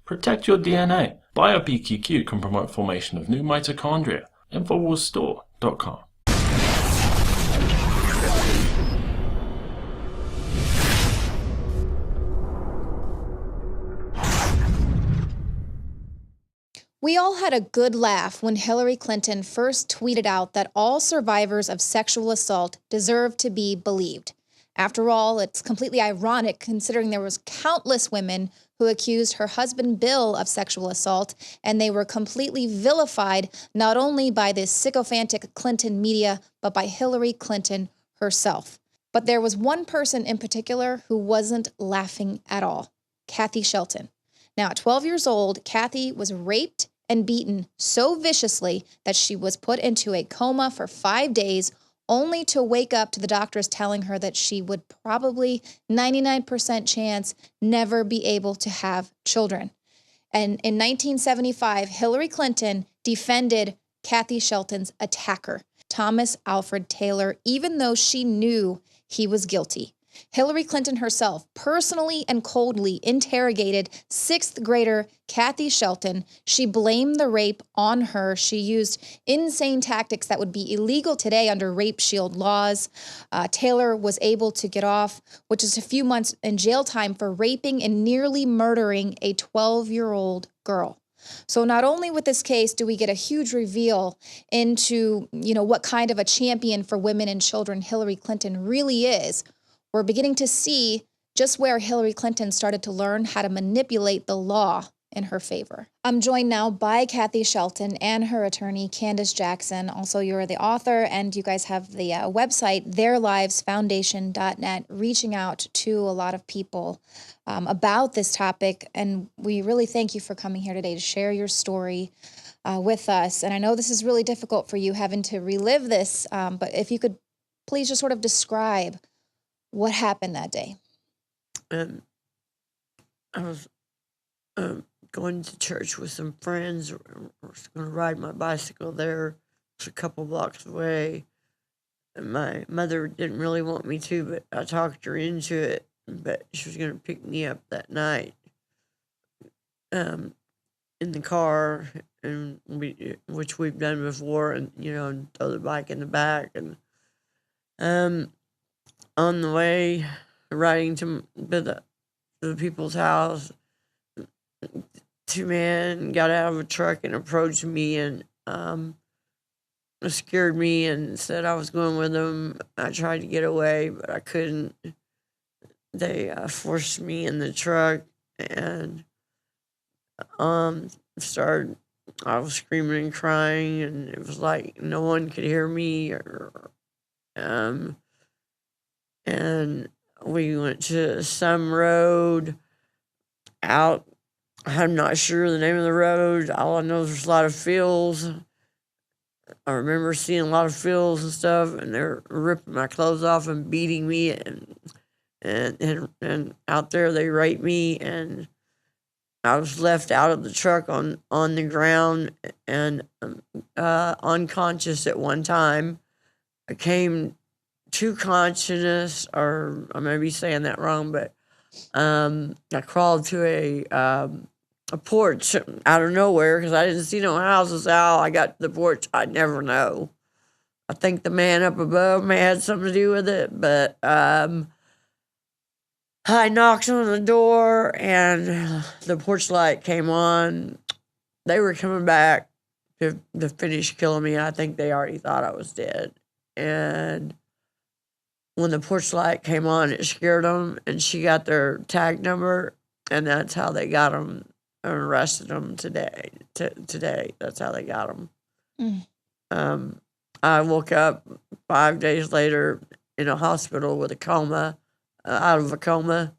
Protect your DNA. BioPQQ can promote formation of new mitochondria. Infowarsstore.com. We all had a good laugh when Hillary Clinton first tweeted out that all survivors of sexual assault deserve to be believed. After all, it's completely ironic considering there was countless women who accused her husband Bill of sexual assault, and they were completely vilified not only by the sycophantic Clinton media, but by Hillary Clinton herself. But there was one person in particular who wasn't laughing at all, Kathy Shelton. Now, at 12 years old, Kathy was raped and beaten so viciously that she was put into a coma for 5 days, only to wake up to the doctors telling her that she would probably 99% chance never be able to have children. And in 1975, Hillary Clinton defended Kathy Shelton's attacker, Thomas Alfred Taylor, even though she knew he was guilty. Hillary Clinton herself personally and coldly interrogated sixth grader Kathy Shelton. She blamed the rape on her. She used insane tactics that would be illegal today under rape shield laws. Taylor was able to get off, which is a few months in jail time for raping and nearly murdering a 12-year-old girl. So not only with this case do we get a huge reveal into, what kind of a champion for women and children Hillary Clinton really is, we're beginning to see just where Hillary Clinton started to learn how to manipulate the law in her favor. I'm joined now by Kathy Shelton and her attorney, Candace Jackson. Also, you're the author, and you guys have the website, theirlivesfoundation.net, reaching out to a lot of people about this topic. And we really thank you for coming here today to share your story with us. And I know this is really difficult for you having to relive this, but if you could please just sort of describe what happened that day. I was going to church with some friends. I was going to ride my bicycle there. It's a couple blocks away. And my mother didn't really want me to, but I talked her into it. But she was going to pick me up that night in the car, and which we've done before, and and throw the bike in the back. And on the way, riding to the people's house, two men got out of a truck and approached me and scared me and said I was going with them. I tried to get away, but I couldn't. They forced me in the truck and started. I was screaming and crying, and it was like no one could hear me. And we went to some road out. I'm not sure the name of the road. All I know is there's a lot of fields. I remember seeing a lot of fields and stuff, and they're ripping my clothes off and beating me, and out there they raped me, and I was left out of the truck on the ground and unconscious at one time. I came to consciousness, or I may be saying that wrong, but I crawled to a porch out of nowhere because I didn't see no houses. How I got to the porch, I'd never know. I think the man up above may have had something to do with it, but I knocked on the door and the porch light came on. They were coming back to finish killing me. I think they already thought I was dead. And when the porch light came on, it scared them, and she got their tag number, and that's how they got them and arrested them today. Today, that's how they got them. I woke up 5 days later in a hospital with a coma, out of a coma,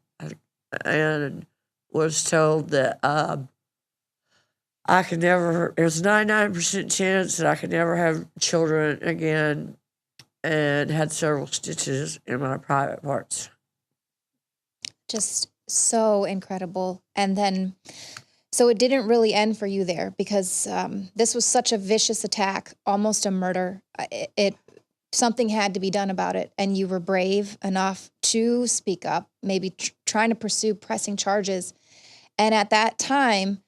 and was told that I could never. It was a 99% chance that I could never have children again, and had several stitches in my private parts. Just so incredible. And then, so it didn't really end for you there because this was such a vicious attack, almost a murder. Something had to be done about it, and you were brave enough to speak up, maybe trying to pursue pressing charges. And at that time,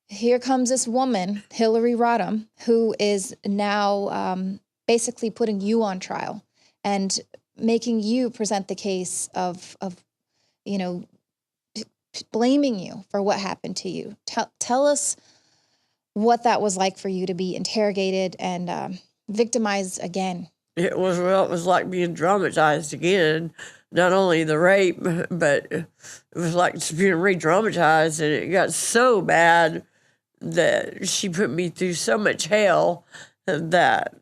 here comes this woman, Hillary Rodham, who is now basically putting you on trial and making you present the case of blaming you for what happened to you. Tell us what that was like for you to be interrogated and victimized again. It was like being traumatized again. Not only the rape, but it was like being re-traumatized, and it got so bad that she put me through so much hell that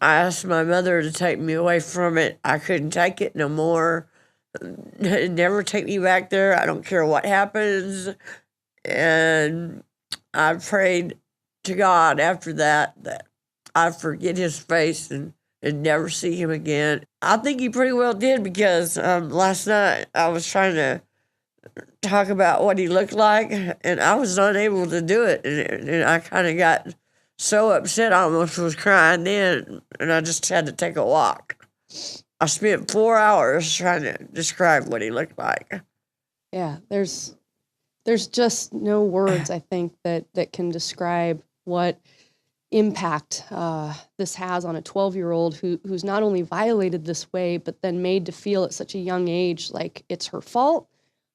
I asked my mother to take me away from it. I couldn't take it no more. Never take me back there. I don't care what happens. And I prayed to God after that I forget his face and never see him again. I think he pretty well did, because last night I was trying to talk about what he looked like, and I was unable to do it. And I kind of got so upset I almost was crying then, and I just had to take a walk. I spent 4 hours trying to describe what he looked like. Yeah, there's just no words, I think, that can describe what impact this has on a 12-year-old who's not only violated this way, but then made to feel at such a young age like it's her fault,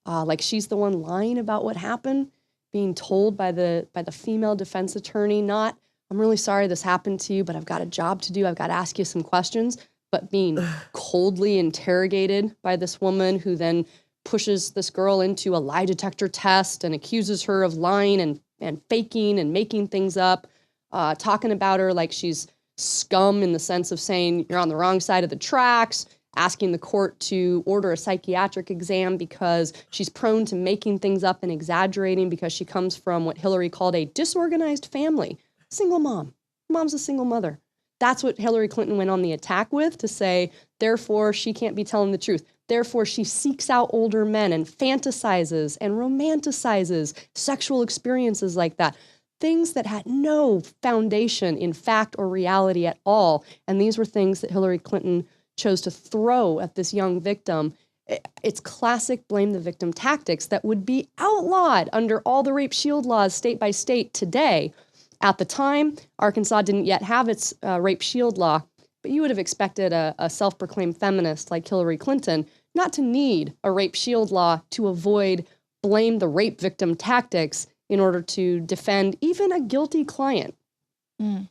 like she's the one lying about what happened, being told by the female defense attorney, not, I'm really sorry this happened to you, but I've got a job to do, I've got to ask you some questions, but being coldly interrogated by this woman who then pushes this girl into a lie detector test and accuses her of lying and faking and making things up, talking about her like she's scum in the sense of saying you're on the wrong side of the tracks, asking the court to order a psychiatric exam because she's prone to making things up and exaggerating because she comes from what Hillary called a disorganized family. Single mom. Mom's a single mother. That's what Hillary Clinton went on the attack with, to say, therefore, she can't be telling the truth. Therefore, she seeks out older men and fantasizes and romanticizes sexual experiences like that. Things that had no foundation in fact or reality at all. And these were things that Hillary Clinton chose to throw at this young victim. It's classic blame the victim tactics that would be outlawed under all the rape shield laws state by state today. At the time, Arkansas didn't yet have its rape shield law, but you would have expected a self-proclaimed feminist like Hillary Clinton not to need a rape shield law to avoid blame the rape victim tactics in order to defend even a guilty client. Mm.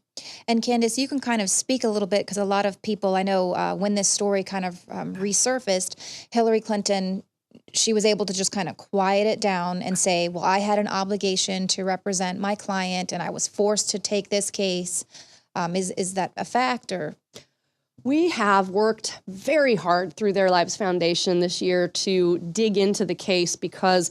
And Candace, you can kind of speak a little bit, because a lot of people, I know when this story kind of resurfaced, Hillary Clinton, she was able to just kind of quiet it down and say, well, I had an obligation to represent my client and I was forced to take this case. Is that a fact? Or? We have worked very hard through Their Lives Foundation this year to dig into the case, because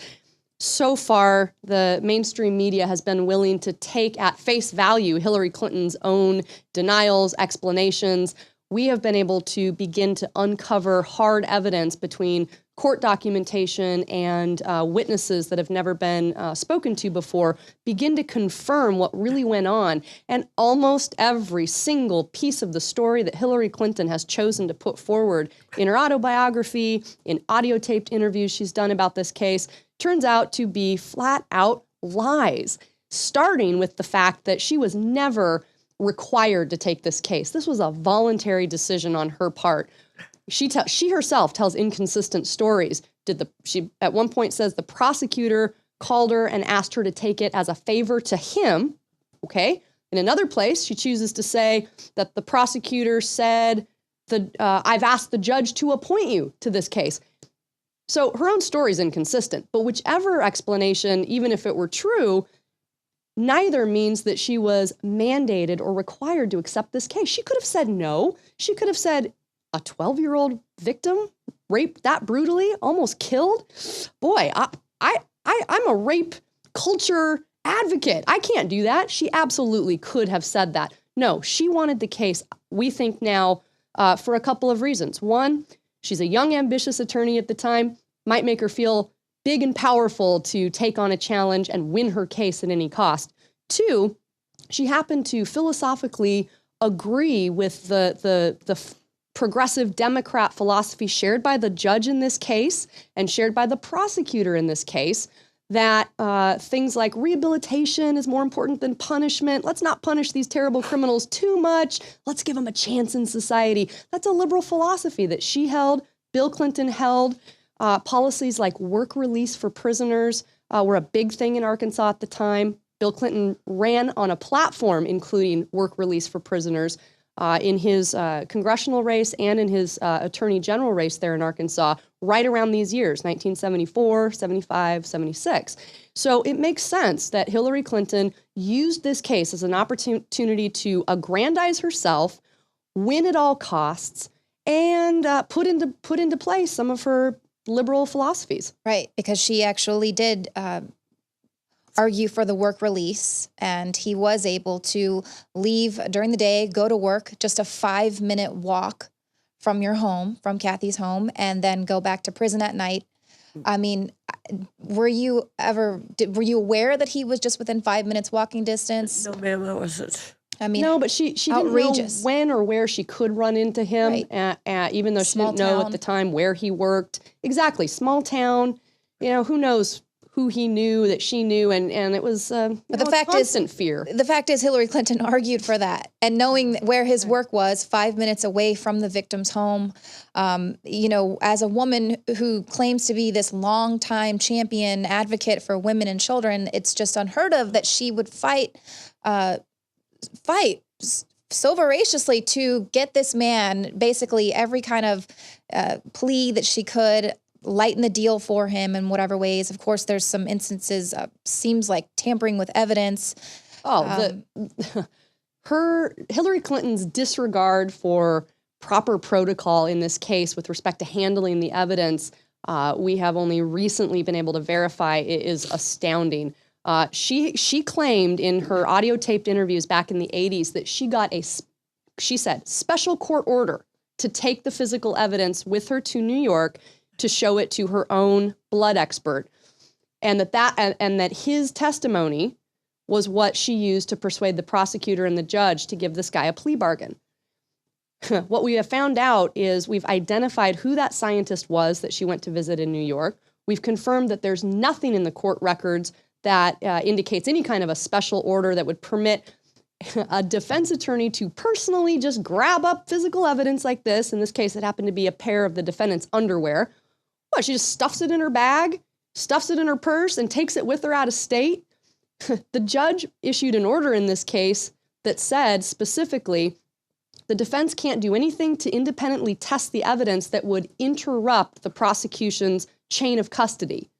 so far the mainstream media has been willing to take at face value Hillary Clinton's own denials, explanations. We have been able to begin to uncover hard evidence between court documentation and witnesses that have never been spoken to before, begin to confirm what really went on. And almost every single piece of the story that Hillary Clinton has chosen to put forward in her autobiography, in audio taped interviews she's done about this case, turns out to be flat out lies, starting with the fact that she was never required to take this case. This was a voluntary decision on her part. She herself tells inconsistent stories. She at one point says the prosecutor called her and asked her to take it as a favor to him. Okay. In another place, she chooses to say that the prosecutor said, I've asked the judge to appoint you to this case. So her own story is inconsistent, but whichever explanation, even if it were true, neither means that she was mandated or required to accept this case. She could have said no. She could have said, a 12-year-old victim raped that brutally, almost killed? Boy, I'm a rape culture advocate. I can't do that. She absolutely could have said that. No, she wanted the case, we think now, for a couple of reasons. One, she's a young, ambitious attorney at the time, might make her feel big and powerful to take on a challenge and win her case at any cost. Two, she happened to philosophically agree with the progressive Democrat philosophy shared by the judge in this case and shared by the prosecutor in this case, that things like rehabilitation is more important than punishment. Let's not punish these terrible criminals too much. Let's give them a chance in society. That's a liberal philosophy that she held, Bill Clinton held. Policies like work release for prisoners were a big thing in Arkansas at the time. Bill Clinton ran on a platform including work release for prisoners in his congressional race and in his attorney general race there in Arkansas right around these years, 1974, 75, 76. So it makes sense that Hillary Clinton used this case as an opportunity to aggrandize herself, win at all costs, and put into place some of her liberal philosophies. Right, because she actually did argue for the work release, and he was able to leave during the day, go to work, just a 5-minute walk from your home, from Kathy's home, and then go back to prison at night. I mean, were you aware that he was just within 5 minutes walking distance? No, ma'am, I wasn't. I mean, no, but she didn't outrageous. know when or where she could run into him, Right. even though she Small didn't know town. at the time where he worked. Exactly, small town. Who knows who he knew that she knew, and it was the a fact is- constant fear. The fact is, Hillary Clinton argued for that, and knowing where his work was, 5 minutes away from the victim's home, as a woman who claims to be this longtime champion advocate for women and children, it's just unheard of that she would fight so voraciously to get this man basically every kind of plea that she could, lighten the deal for him in whatever ways. Of course, there's some instances, seems like tampering with evidence. Hillary Clinton's disregard for proper protocol in this case with respect to handling the evidence, we have only recently been able to verify it is astounding. She claimed in her audio taped interviews back in the 80s that she got she said, special court order to take the physical evidence with her to New York to show it to her own blood expert, and that his testimony was what she used to persuade the prosecutor and the judge to give this guy a plea bargain. What we have found out is we've identified who that scientist was that she went to visit in New York. We've confirmed that there's nothing in the court records that indicates any kind of a special order that would permit a defense attorney to personally just grab up physical evidence like this. In this case, it happened to be a pair of the defendant's underwear. What, she just stuffs it in her bag, stuffs it in her purse, and takes it with her out of state? The judge issued an order in this case that said specifically, the defense can't do anything to independently test the evidence that would interrupt the prosecution's chain of custody.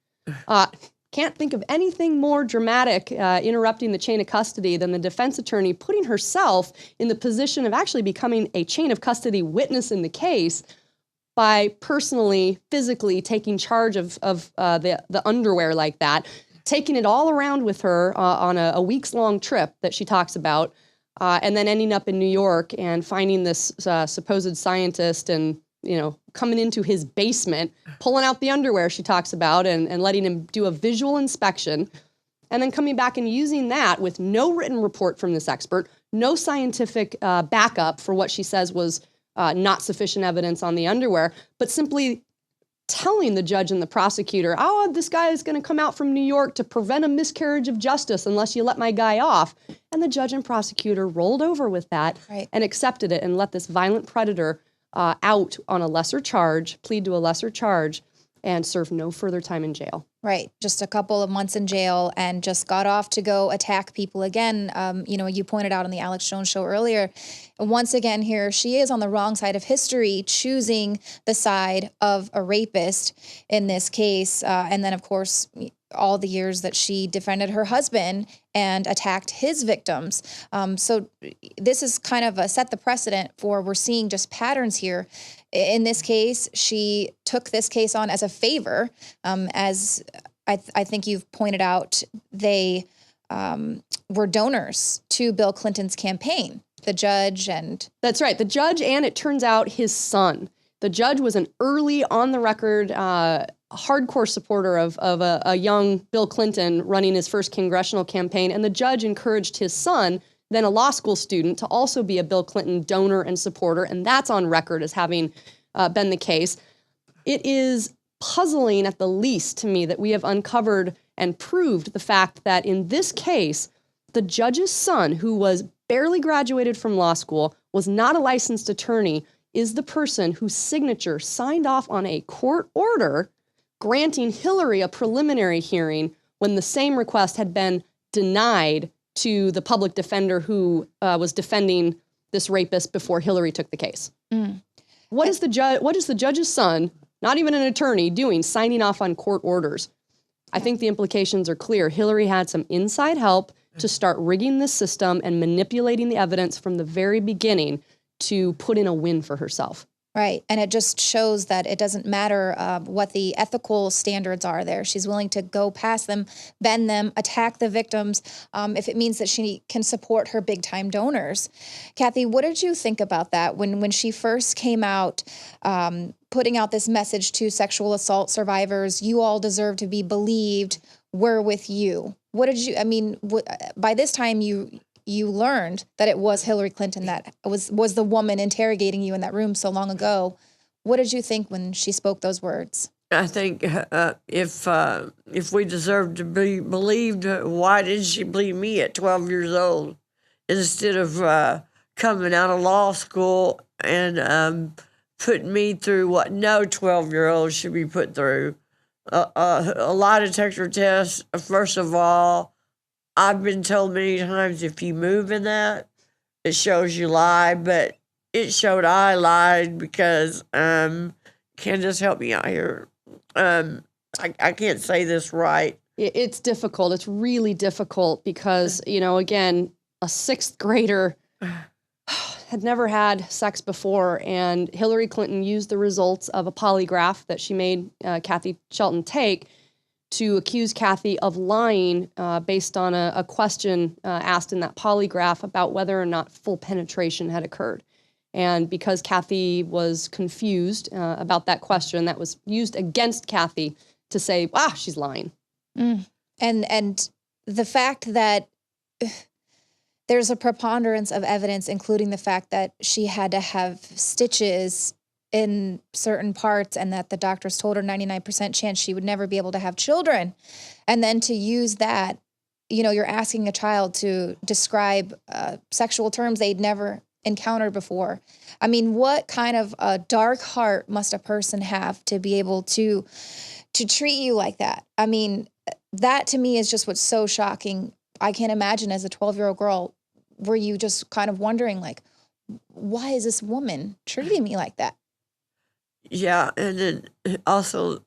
Can't think of anything more dramatic interrupting the chain of custody than the defense attorney putting herself in the position of actually becoming a chain of custody witness in the case by personally, physically taking charge of the underwear like that, taking it all around with her on a weeks-long trip that she talks about, and then ending up in New York and finding this supposed scientist and, coming into his basement, pulling out the underwear she talks about and letting him do a visual inspection, and then coming back and using that with no written report from this expert, no scientific backup for what she says was not sufficient evidence on the underwear, but simply telling the judge and the prosecutor, this guy is going to come out from New York to prevent a miscarriage of justice unless you let my guy off. And the judge and prosecutor rolled over with that and accepted it and let this violent predator out on a lesser charge, plead to a lesser charge, and serve no further time in jail. Right. Just a couple of months in jail and just got off to go attack people again. You pointed out on the Alex Jones show earlier. Once again here, she is on the wrong side of history, choosing the side of a rapist in this case. And then, of course, all the years that she defended her husband and attacked his victims. So this is kind of set the precedent for we're seeing just patterns here. In this case, she took this case on as a favor. As I think you've pointed out, they were donors to Bill Clinton's campaign, the judge and... That's right, the judge and it turns out his son. The judge was an early on-the-record hardcore supporter of a young Bill Clinton running his first congressional campaign, and the judge encouraged his son, then a law school student, to also be a Bill Clinton donor and supporter, and that's on record as having been the case. It is puzzling at the least to me that we have uncovered and proved the fact that in this case, the judge's son, who was barely graduated from law school, was not a licensed attorney, is the person whose signature signed off on a court order granting Hillary a preliminary hearing when the same request had been denied to the public defender who was defending this rapist before Hillary took the case. What is the judge's son, not even an attorney, doing, signing off on court orders? I think the implications are clear. Hillary had some inside help to start rigging this system and manipulating the evidence from the very beginning to put in a win for herself. Right. And it just shows that it doesn't matter what the ethical standards are there. She's willing to go past them, bend them, attack the victims, if it means that she can support her big-time donors. Kathy, what did you think about that when she first came out, putting out this message to sexual assault survivors, you all deserve to be believed, we're with you? What did you, I mean, by this time you learned that it was Hillary Clinton that was the woman interrogating you in that room so long ago. What did you think when she spoke those words? I think if we deserve to be believed, why didn't she believe me at 12 years old instead of coming out of law school and putting me through what no 12-year-old should be put through? A lie detector test, first of all, I've been told many times if you move in that, it shows you lie, but it showed I lied because Candace, help me out here. I can't say this right. It's difficult. It's really difficult because, again, a sixth grader had never had sex before, and Hillary Clinton used the results of a polygraph that she made Kathy Shelton take to accuse Kathy of lying based on a question asked in that polygraph about whether or not full penetration had occurred. And because Kathy was confused about that question, that was used against Kathy to say, she's lying. And the fact that there's a preponderance of evidence, including the fact that she had to have stitches in certain parts and that the doctors told her 99% chance she would never be able to have children. And then to use that, you're asking a child to describe sexual terms they'd never encountered before. I mean, what kind of a dark heart must a person have to be able to treat you like that? I mean, that to me is just what's so shocking. I can't imagine as a 12-year-old girl, were you just kind of wondering, like, why is this woman treating me like that? Yeah, and then also,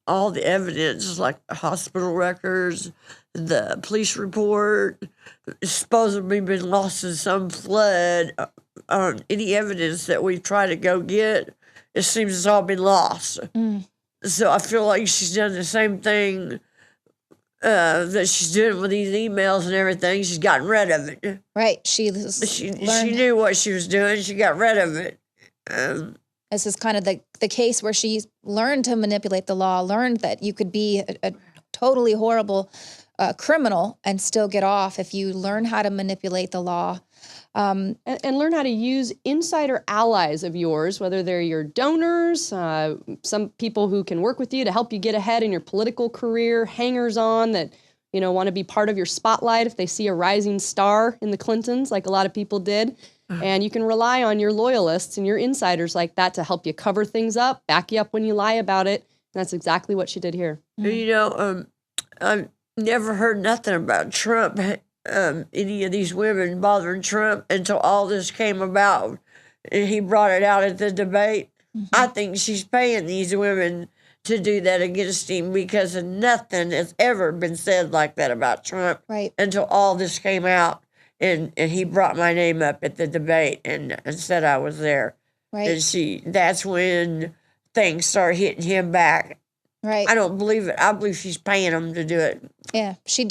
all the evidence, like hospital records, the police report, supposedly been lost in some flood. Any evidence that we try to go get, it seems it's all been lost. So I feel like she's done the same thing that she's doing with these emails and everything. She's gotten rid of it. Right. She knew what she was doing. She got rid of it. This is kind of the case where she learned to manipulate the law, learned that you could be a totally horrible criminal and still get off if you learn how to manipulate the law. And learn how to use insider allies of yours, whether they're your donors, some people who can work with you to help you get ahead in your political career, hangers-on that want to be part of your spotlight if they see a rising star in the Clintons, like a lot of people did. And you can rely on your loyalists and your insiders like that to help you cover things up, back you up when you lie about it. And that's exactly what she did here. I've never heard nothing about Trump, any of these women bothering Trump until all this came about. And he brought it out at the debate. I think she's paying these women to do that against him because nothing has ever been said like that about Trump until all this came out. And he brought my name up at the debate and said I was there. Right. And that's when things started hitting him back. Right. I don't believe it. I believe she's paying him to do it. Yeah. He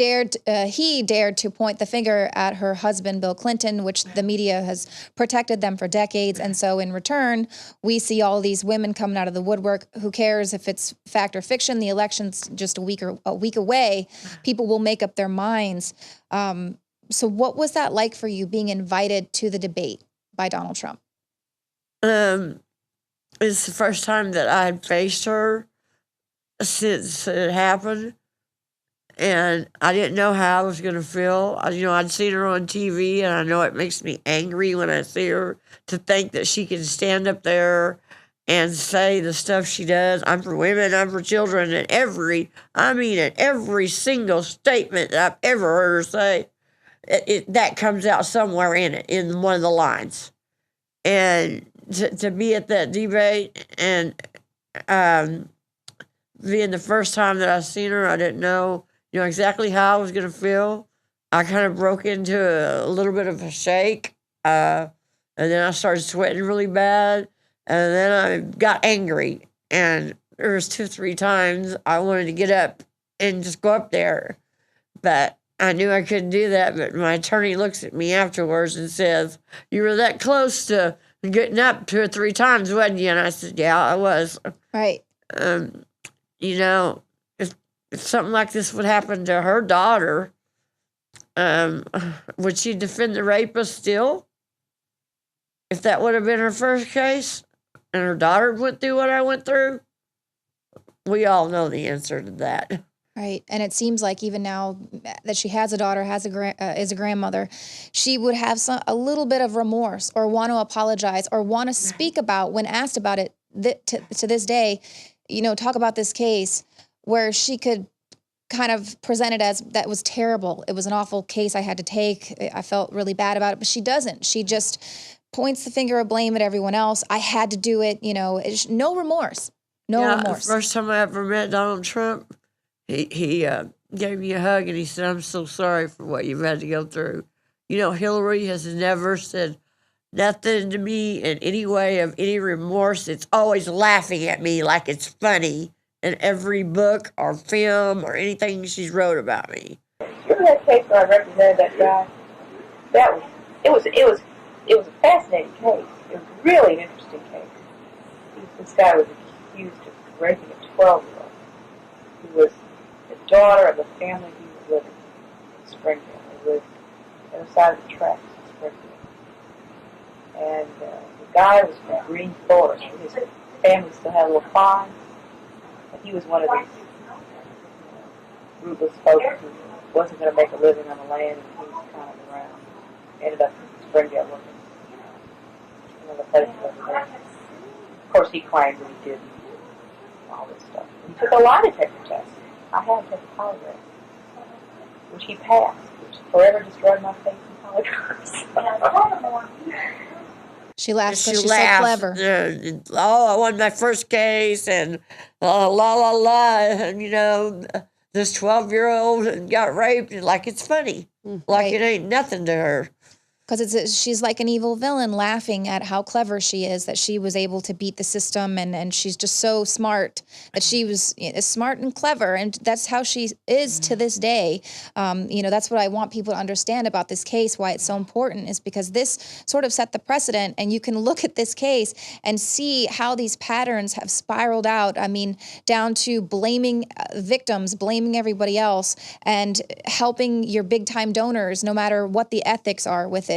dared to point the finger at her husband, Bill Clinton, which the media has protected them for decades. And so in return, we see all these women coming out of the woodwork. Who cares if it's fact or fiction? The election's just a week away. People will make up their minds. So what was that like for you, being invited to the debate by Donald Trump? It's the first time that I had faced her. since it happened, and I didn't know how I was going to feel. I'd seen her on TV, and I know it makes me angry when I see her, to think that she can stand up there and say the stuff she does. I'm for women, I'm for children, and in every single statement that I've ever heard her say, that comes out somewhere in it, in one of the lines. And to be at that debate, and being the first time that I seen her, I didn't know, exactly how I was going to feel. I kind of broke into a little bit of a shake, and then I started sweating really bad, and then I got angry, and there was 2 or 3 times I wanted to get up and just go up there, but I knew I couldn't do that. But my attorney looks at me afterwards and says, "You were that close to getting up 2 or 3 times, wasn't you?" And I said, "Yeah, I was." Right. If something like this would happen to her daughter, would she defend the rapist still? If that would have been her first case and her daughter went through what I went through, we all know the answer to that. Right. And it seems like even now that she has a daughter, is a grandmother, she would have a little bit of remorse, or want to apologize, or want to speak about, when asked about it to this day, talk about this case, where she could kind of present it as, that was terrible. It was an awful case I had to take. I felt really bad about it. But she doesn't. She just points the finger of blame at everyone else. I had to do it. No remorse. No remorse. The first time I ever met Donald Trump, he gave me a hug and he said, "I'm so sorry for what you've had to go through." Hillary has never said nothing to me in any way of any remorse. It's always laughing at me like it's funny in every book or film or anything she's wrote about me. Remember that case where I represented that guy? It was a fascinating case. It was really an interesting case. This guy was accused of raping a 12-year-old who was the daughter of the family he was living in Springfield. They lived on the other side of the tracks in Springfield. And the guy was from Green Forest. His family still had a little farm. He was one of these rootless folks who wasn't going to make a living on the land, and he was kind of around. Ended up in Springdale looking, the places over there. Of course, he claimed that he didn't, all this stuff. He took a lie detector test. I had to take a polygraph, which he passed, which forever destroyed my faith in polygraphs. She laughs because she's so clever. I won my first case, and la la la, and this 12-year-old got raped, and like it's funny, like it ain't nothing to her. Because she's like an evil villain, laughing at how clever she is, that she was able to beat the system, and she's just so smart, that she was smart and clever, and that's how she is to this day. That's what I want people to understand about this case, why it's so important, is because this sort of set the precedent, and you can look at this case and see how these patterns have spiraled out, down to blaming victims, blaming everybody else, and helping your big-time donors, no matter what the ethics are with it.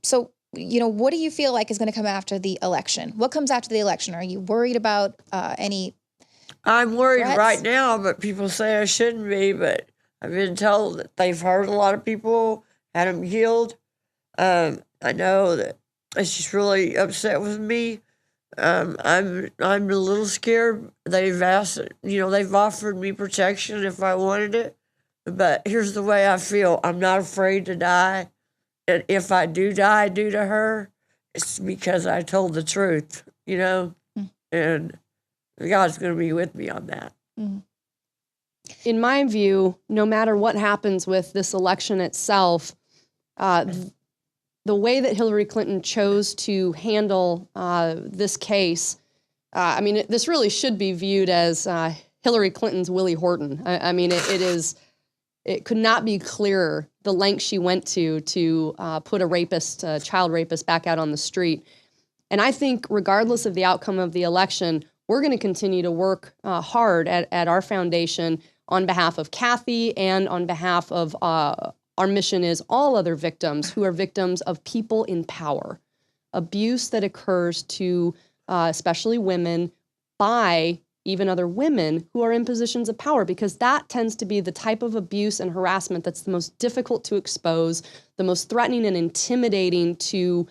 So, what do you feel like is going to come after the election? What comes after the election? Are you worried about any I'm worried threats? right now, but people say I shouldn't be, but I've been told that they've heard a lot of people, had them killed. I know that she's really upset with me. I'm a little scared. They've asked, they've offered me protection if I wanted it, but here's the way I feel. I'm not afraid to die. And if I do die due to her, it's because I told the truth, and God's going to be with me on that. In my view, no matter what happens with this election itself, the way that Hillary Clinton chose to handle this case, this really should be viewed as Hillary Clinton's Willie Horton. It could not be clearer the length she went to put a child rapist back out on the street. And I think regardless of the outcome of the election, we're going to continue to work hard at our foundation on behalf of Kathy and on behalf of our mission is all other victims who are victims of people in power. Abuse that occurs to especially women by even other women who are in positions of power, because that tends to be the type of abuse and harassment that's the most difficult to expose, the most threatening and intimidating to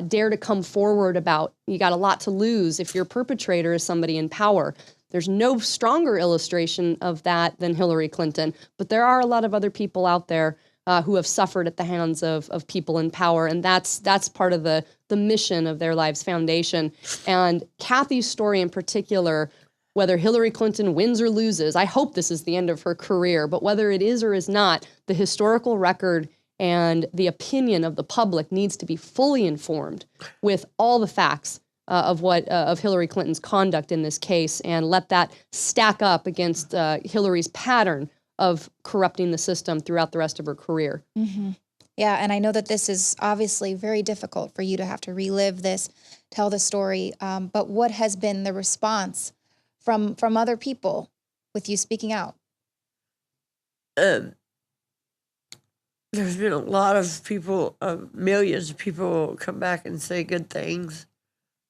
dare to come forward about. You got a lot to lose if your perpetrator is somebody in power. There's no stronger illustration of that than Hillary Clinton, but there are a lot of other people out there who have suffered at the hands of people in power, and that's part of the mission of Their Lives Foundation. And Kathy's story in particular, whether Hillary Clinton wins or loses, I hope this is the end of her career, but whether it is or is not, the historical record and the opinion of the public needs to be fully informed with all the facts of Hillary Clinton's conduct in this case, and let that stack up against Hillary's pattern of corrupting the system throughout the rest of her career. Mm-hmm. Yeah, and I know that this is obviously very difficult for you to have to relive this, tell the story, but what has been the response from other people with you speaking out? There's been a lot of people, millions of people come back and say good things.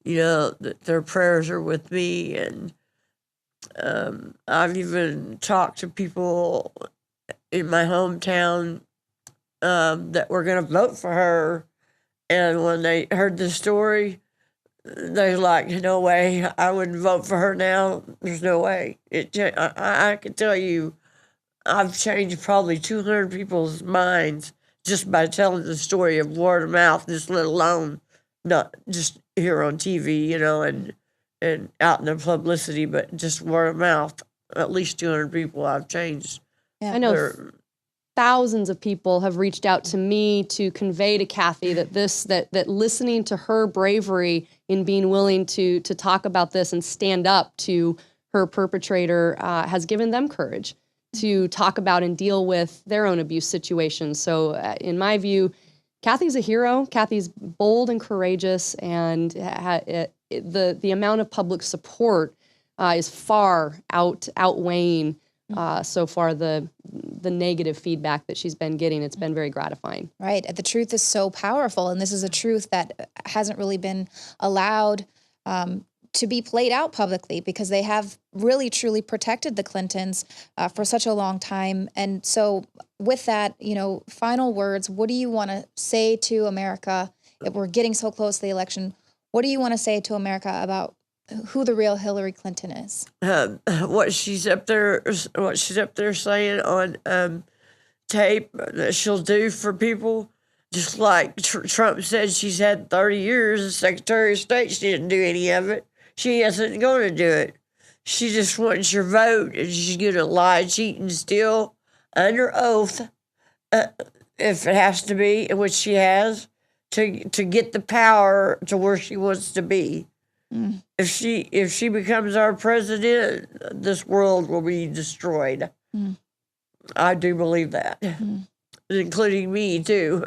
You know, that their prayers are with me, and I've even talked to people in my hometown that were going to vote for her, and when they heard the story, they're like, no way, I wouldn't vote for her now. There's no way. I can tell you, I've changed probably 200 people's minds just by telling the story of word of mouth, just let alone not just here on TV, you know, and out in the publicity, but just word of mouth. At least 200 people I've changed. Yeah. I know thousands of people have reached out to me to convey to Kathy that listening to her bravery in being willing to talk about this and stand up to her perpetrator has given them courage to talk about and deal with their own abuse situations. So in my view, Kathy's a hero. Kathy's bold and courageous, and the amount of public support is far outweighing so far the negative feedback that she's been getting. It's been very gratifying. Right. The truth is so powerful, and this is a truth that hasn't really been allowed to be played out publicly, because they have really truly protected the Clintons for such a long time. And so with that, you know, final words, what do you want to say to America? If we're getting so close to the election, what do you want to say to America about who the real Hillary Clinton is? What she's up there saying on tape that she'll do for people, just like Trump said she's had 30 years as Secretary of State. She didn't do any of it. She isn't going to do it. She just wants your vote, and she's going to lie, cheat, and steal under oath, if it has to be, which she has, to get the power to where she wants to be. Mm. If she becomes our president, this world will be destroyed. Mm. I do believe that, including me too.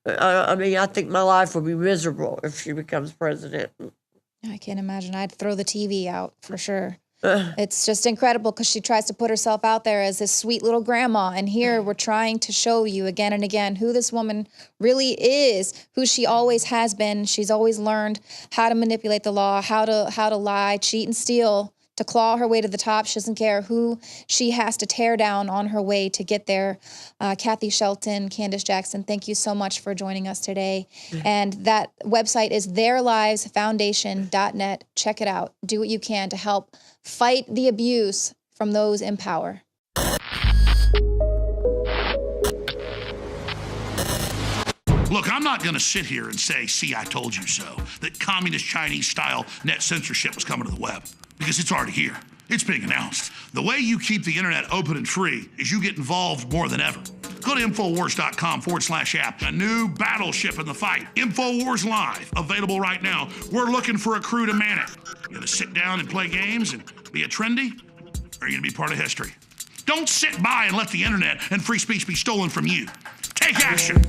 I mean, I think my life will be miserable if she becomes president. I can't imagine. I'd throw the TV out for sure. It's just incredible, because she tries to put herself out there as this sweet little grandma, and here we're trying to show you again and again who this woman really is, who she always has been. She's always learned how to manipulate the law, how to lie, cheat, and steal to claw her way to the top. She doesn't care who she has to tear down on her way to get there. Kathy Shelton, Candace Jackson, thank you so much for joining us today. And that website is theirlivesfoundation.net. Check it out. Do what you can to help fight the abuse from those in power. Look, I'm not going to sit here and say, see, I told you so, that communist Chinese-style net censorship was coming to the web, because it's already here. It's being announced. The way you keep the internet open and free is you get involved more than ever. Go to Infowars.com/app. A new battleship in the fight. Infowars Live, available right now. We're looking for a crew to man it. You going to sit down and play games and be a trendy? Or are you going to be part of history? Don't sit by and let the internet and free speech be stolen from you. Take action.